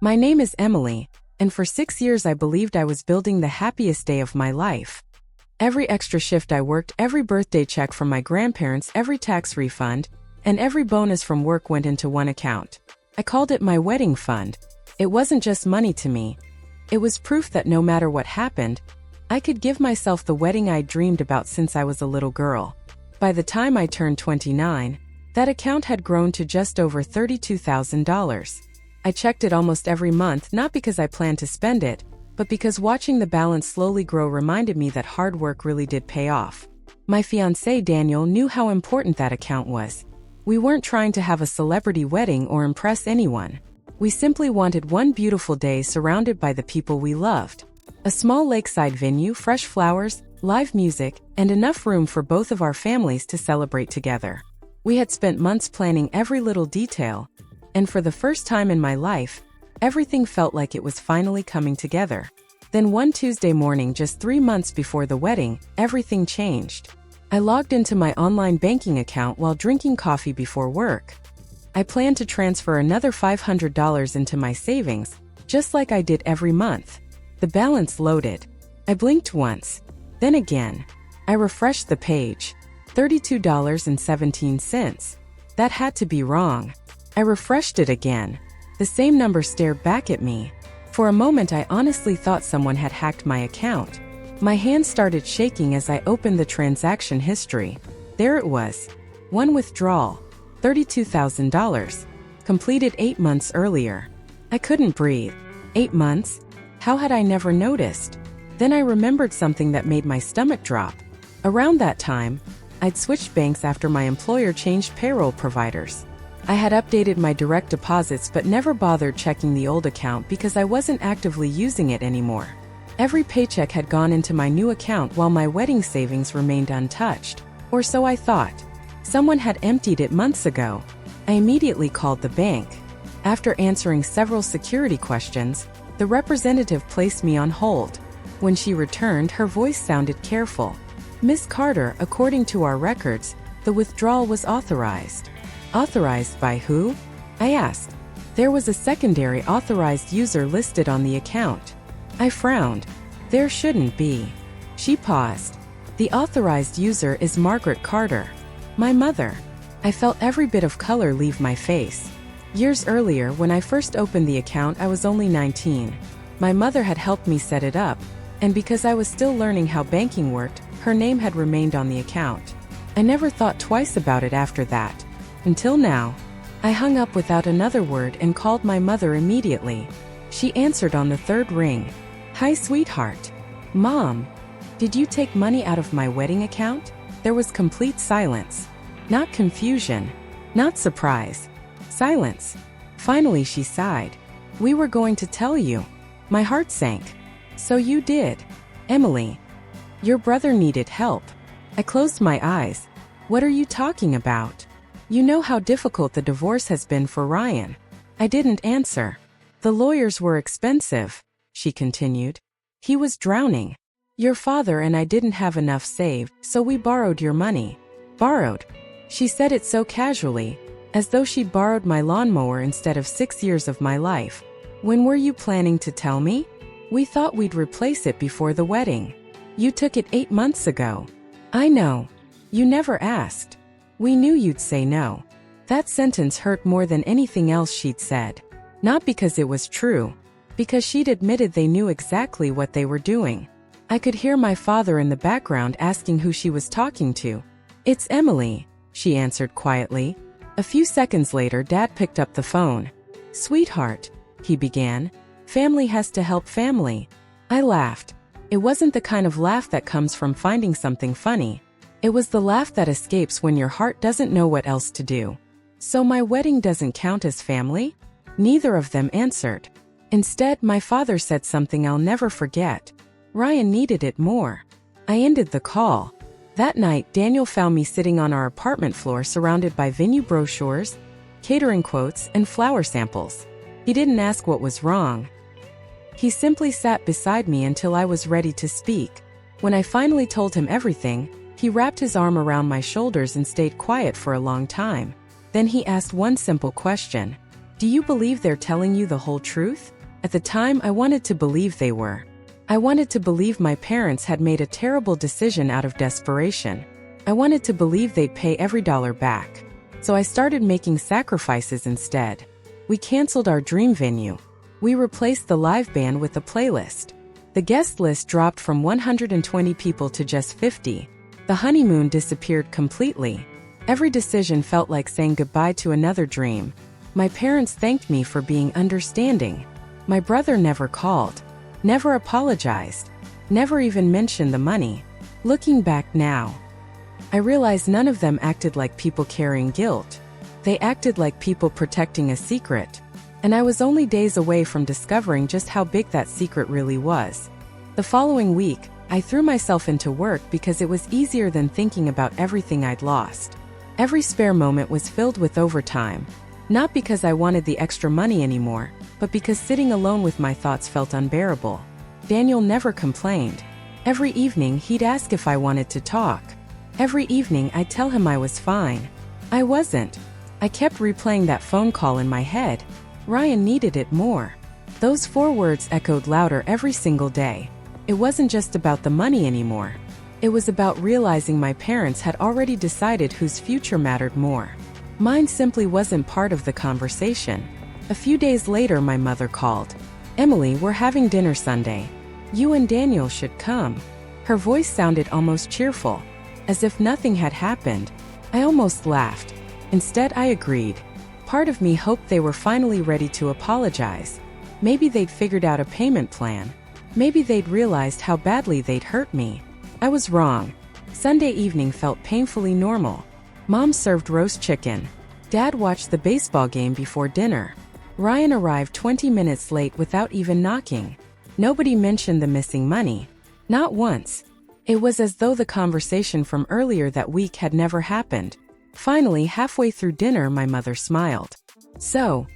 My name is Emily, and for 6 years I believed I was building the happiest day of my life. Every extra shift I worked, every birthday check from my grandparents, every tax refund, and every bonus from work went into one account. I called it my wedding fund. It wasn't just money to me. It was proof that no matter what happened, I could give myself the wedding I'd dreamed about since I was a little girl. By the time I turned 29, that account had grown to just over $32,000. I checked it almost every month, not because I planned to spend it, but because watching the balance slowly grow reminded me that hard work really did pay off. My fiancé Daniel knew how important that account was. We weren't trying to have a celebrity wedding or impress anyone. We simply wanted one beautiful day surrounded by the people we loved. A small lakeside venue, fresh flowers, live music, and enough room for both of our families to celebrate together. We had spent months planning every little detail, and for the first time in my life, everything felt like it was finally coming together. Then one Tuesday morning, just 3 months before the wedding, everything changed. I logged into my online banking account while drinking coffee before work. I planned to transfer another $500 into my savings, just like I did every month. The balance loaded. I blinked once, then again. I refreshed the page. $32.17. That had to be wrong. I refreshed it again. The same number stared back at me. For a moment I honestly thought someone had hacked my account. My hands started shaking as I opened the transaction history. There it was. One withdrawal. $32,000. Completed 8 months earlier. I couldn't breathe. 8 months? How had I never noticed? Then I remembered something that made my stomach drop. Around that time, I'd switched banks after my employer changed payroll providers. I had updated my direct deposits but never bothered checking the old account because I wasn't actively using it anymore. Every paycheck had gone into my new account while my wedding savings remained untouched. Or so I thought. Someone had emptied it months ago. I immediately called the bank. After answering several security questions, the representative placed me on hold. When she returned, her voice sounded careful. "Miss Carter, according to our records, the withdrawal was authorized." "Authorized by who?" I asked. There was a secondary authorized user listed on the account. I frowned. There shouldn't be. She paused. "The authorized user is Margaret Carter, my mother." I felt every bit of color leave my face. Years earlier, when I first opened the account, I was only 19. My mother had helped me set it up, and because I was still learning how banking worked, her name had remained on the account. I never thought twice about it after that. Until now. I hung up without another word and called my mother immediately. She answered on the third ring. "Hi, sweetheart." "Mom, did you take money out of my wedding account?" There was complete silence. Not confusion. Not surprise. Silence. Finally she sighed. "We were going to tell you." My heart sank. "So you did." "Emily, your brother needed help." I closed my eyes. "What are you talking about? You know how difficult the divorce has been for Ryan." I didn't answer. "The lawyers were expensive," she continued. "He was drowning. Your father and I didn't have enough saved, so we borrowed your money." "Borrowed?" She said it so casually, as though she'd borrowed my lawnmower instead of 6 years of my life. "When were you planning to tell me?" "We thought we'd replace it before the wedding." "You took it 8 months ago." "I know. You never asked." "We knew you'd say no." That sentence hurt more than anything else she'd said. Not because it was true, because she'd admitted they knew exactly what they were doing. I could hear my father in the background asking who she was talking to. "It's Emily," she answered quietly. A few seconds later, Dad picked up the phone. "Sweetheart," he began, "family has to help family." I laughed. It wasn't the kind of laugh that comes from finding something funny. It was the laugh that escapes when your heart doesn't know what else to do. "So my wedding doesn't count as family?" Neither of them answered. Instead, my father said something I'll never forget. "Ryan needed it more." I ended the call. That night, Daniel found me sitting on our apartment floor surrounded by venue brochures, catering quotes, and flower samples. He didn't ask what was wrong. He simply sat beside me until I was ready to speak. When I finally told him everything, he wrapped his arm around my shoulders and stayed quiet for a long time. Then he asked one simple question. Do you believe they're telling you the whole truth? At the time, I wanted to believe they were. I wanted to believe my parents had made a terrible decision out of desperation. I wanted to believe they'd pay every dollar back. So I started making sacrifices instead. We canceled our dream venue. We replaced the live band with a playlist. The guest list dropped from 120 people to just 50. The honeymoon disappeared completely. Every decision felt like saying goodbye to another dream. My parents thanked me for being understanding. My brother never called, never apologized, never even mentioned the money. Looking back now, I realize none of them acted like people carrying guilt. They acted like people protecting a secret. And I was only days away from discovering just how big that secret really was. The following week, I threw myself into work because it was easier than thinking about everything I'd lost. Every spare moment was filled with overtime. Not because I wanted the extra money anymore, but because sitting alone with my thoughts felt unbearable. Daniel never complained. Every evening he'd ask if I wanted to talk. Every evening I'd tell him I was fine. I wasn't. I kept replaying that phone call in my head. Ryan needed it more. Those 4 words echoed louder every single day. It wasn't just about the money anymore. It was about realizing my parents had already decided whose future mattered more. Mine simply wasn't part of the conversation. A few days later, my mother called. "Emily, we're having dinner Sunday. You and Daniel should come." Her voice sounded almost cheerful, as if nothing had happened. I almost laughed. Instead, I agreed. Part of me hoped they were finally ready to apologize. Maybe they'd figured out a payment plan. Maybe they'd realized how badly they'd hurt me. I was wrong. Sunday evening felt painfully normal. Mom served roast chicken. Dad watched the baseball game before dinner. Ryan arrived 20 minutes late without even knocking. Nobody mentioned the missing money. Not once. It was as though the conversation from earlier that week had never happened. Finally, halfway through dinner, my mother smiled. "So,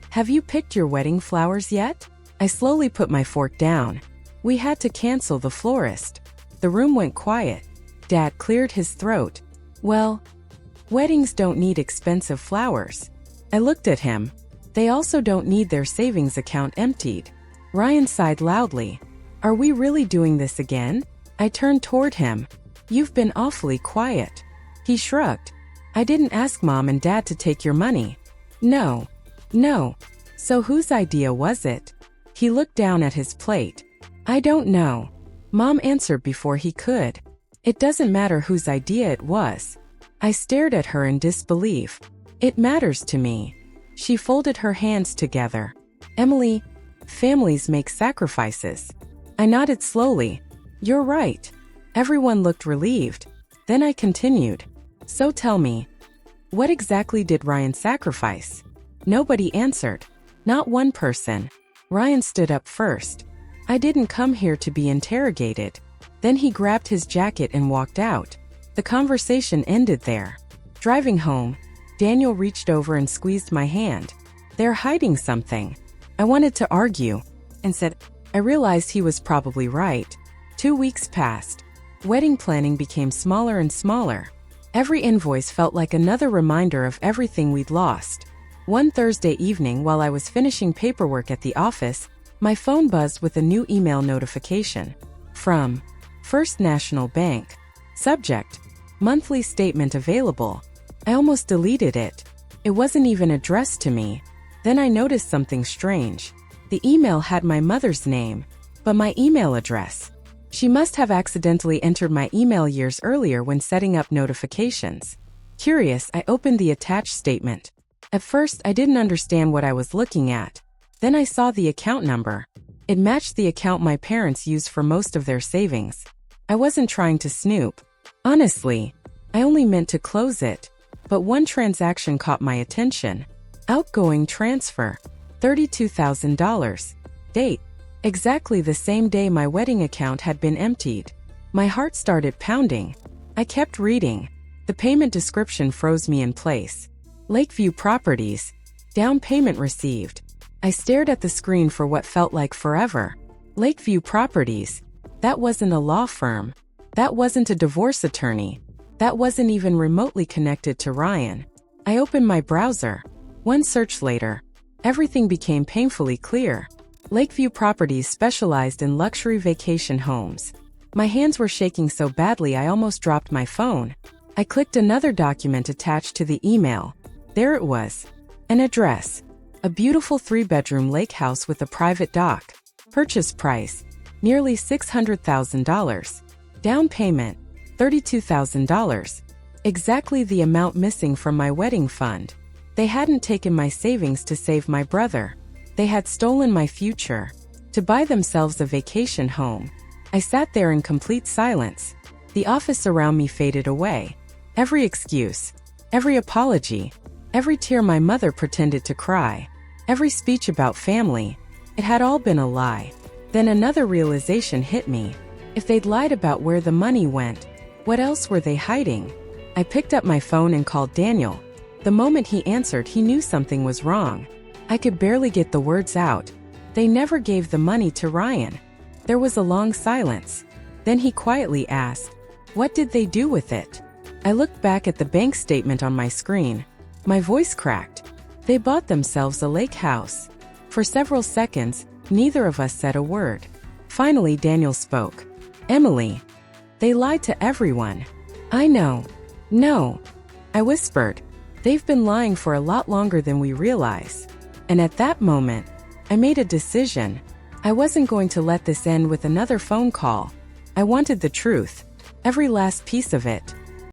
have you picked your wedding flowers yet?" I slowly put my fork down. We had to cancel the florist. The room went quiet. Dad cleared his throat. "Well, weddings don't need expensive flowers." I looked at him. "They also don't need their savings account emptied." Ryan sighed loudly. "Are we really doing this again?" I turned toward him. "You've been awfully quiet." He shrugged. "I didn't ask Mom and Dad to take your money." No. So whose idea was it?" He looked down at his plate. "I don't know." Mom answered before he could. "It doesn't matter whose idea it was." I stared at her in disbelief. "It matters to me." She folded her hands together. "Emily, families make sacrifices." I nodded slowly. "You're right." Everyone looked relieved. Then I continued. "So tell me, what exactly did Ryan sacrifice?" Nobody answered. Not one person. Ryan stood up first. "I didn't come here to be interrogated." Then he grabbed his jacket and walked out. The conversation ended there. Driving home, Daniel reached over and squeezed my hand. "They're hiding something." I wanted to argue, and said, I realized he was probably right. 2 weeks passed. Wedding planning became smaller and smaller. Every invoice felt like another reminder of everything we'd lost. One Thursday evening, while I was finishing paperwork at the office, my phone buzzed with a new email notification. From First National Bank. Subject: monthly statement available. I almost deleted it. It wasn't even addressed to me. Then I noticed something strange. The email had my mother's name, but my email address. She must have accidentally entered my email years earlier when setting up notifications. Curious, I opened the attached statement. At first, I didn't understand what I was looking at. Then I saw the account number. It matched the account my parents used for most of their savings. I wasn't trying to snoop. Honestly, I only meant to close it. But one transaction caught my attention. Outgoing transfer. $32,000. Date: exactly the same day my wedding account had been emptied. My heart started pounding. I kept reading. The payment description froze me in place. Lakeview Properties. Down payment received. I stared at the screen for what felt like forever. Lakeview Properties. That wasn't a law firm. That wasn't a divorce attorney. That wasn't even remotely connected to Ryan. I opened my browser. One search later. Everything became painfully clear. Lakeview Properties specialized in luxury vacation homes. My hands were shaking so badly I almost dropped my phone. I clicked another document attached to the email. There it was. An address. A beautiful 3-bedroom lake house with a private dock. Purchase price, nearly $600,000. Down payment, $32,000. Exactly the amount missing from my wedding fund. They hadn't taken my savings to save my brother. They had stolen my future. To buy themselves a vacation home. I sat there in complete silence. The office around me faded away. Every excuse, every apology, every tear my mother pretended to cry, every speech about family, it had all been a lie. Then another realization hit me. If they'd lied about where the money went, what else were they hiding? I picked up my phone and called Daniel. The moment he answered, he knew something was wrong. I could barely get the words out. They never gave the money to Ryan. There was a long silence. Then he quietly asked, "What did they do with it?" I looked back at the bank statement on my screen. My voice cracked. They bought themselves a lake house. For several seconds, neither of us said a word. Finally, Daniel spoke. "Emily, they lied to everyone." "I know." "No," I whispered. "They've been lying for a lot longer than we realize." And at that moment, I made a decision. I wasn't going to let this end with another phone call. I wanted the truth. Every last piece of it.